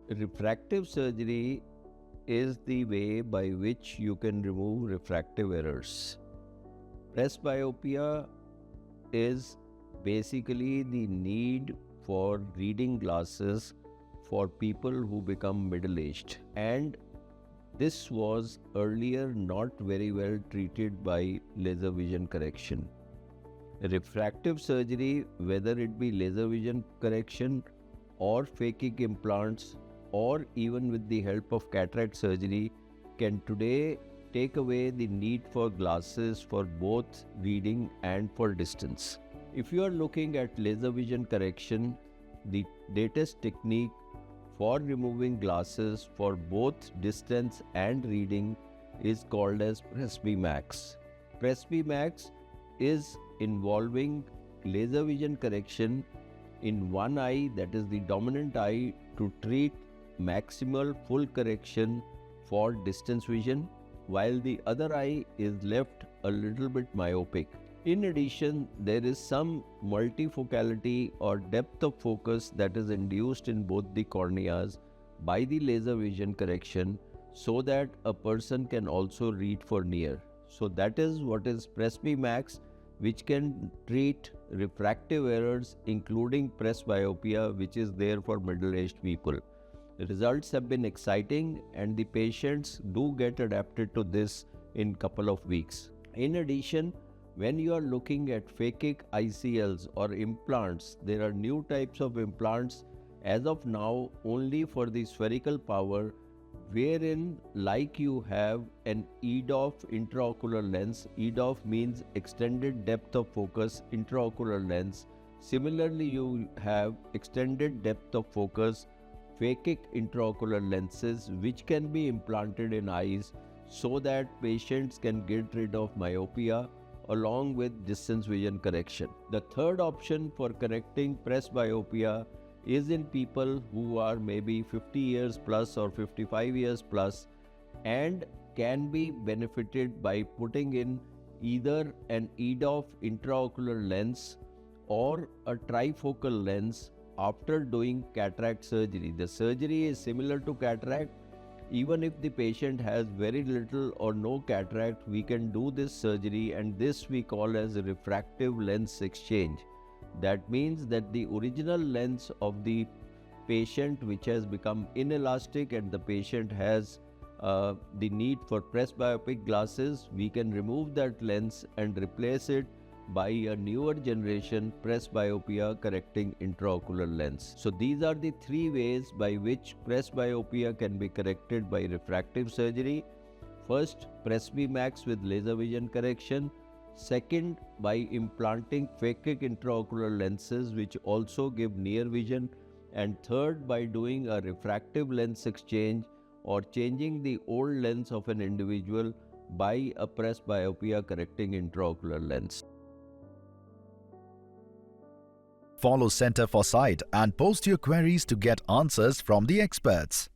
Refractive surgery is the way by which you can remove refractive errors. Presbyopia is basically the need for reading glasses for people who become middle-aged, and this was earlier not very well treated by laser vision correction. Refractive surgery, whether it be laser vision correction or phakic implants or even with the help of cataract surgery, can today take away the need for glasses for both reading and for distance. If you are looking at laser vision correction, the latest technique for removing glasses for both distance and reading is called as PresbyMax. PresbyMax is involving laser vision correction in one eye, that is the dominant eye, to treat maximal full correction for distance vision, while the other eye is left a little bit myopic. In addition, there is some multifocality or depth of focus that is induced in both the corneas by the laser vision correction, so that a person can also read for near. So that is what is PresbyMax, which can treat refractive errors including presbyopia, which is there for middle-aged people. The results have been exciting and the patients do get adapted to this in couple of weeks. In addition, when you are looking at phakic ICLs or implants, there are new types of implants as of now only for the spherical power, wherein like you have an EDOF intraocular lens. EDOF means extended depth of focus intraocular lens. Similarly, you have extended depth of focus phakic intraocular lenses, which can be implanted in eyes so that patients can get rid of myopia along with distance vision correction. The third option for correcting presbyopia is in people who are maybe 50 years plus or 55 years plus and can be benefited by putting in either an EDOF intraocular lens or a trifocal lens after doing cataract surgery. The surgery is similar to cataract. Even if the patient has very little or no cataract, we can do this surgery, and this we call as a refractive lens exchange. That means that the original lens of the patient, which has become inelastic and the patient has the need for presbyopic glasses, we can remove that lens and replace it by a newer generation presbyopia correcting intraocular lens. So these are the three ways by which presbyopia can be corrected by refractive surgery. First, PresbyMax with laser vision correction. Second, by implanting phakic intraocular lenses which also give near vision. And third, by doing a refractive lens exchange or changing the old lens of an individual by a presbyopia correcting intraocular lens. Follow Center for Sight and post your queries to get answers from the experts.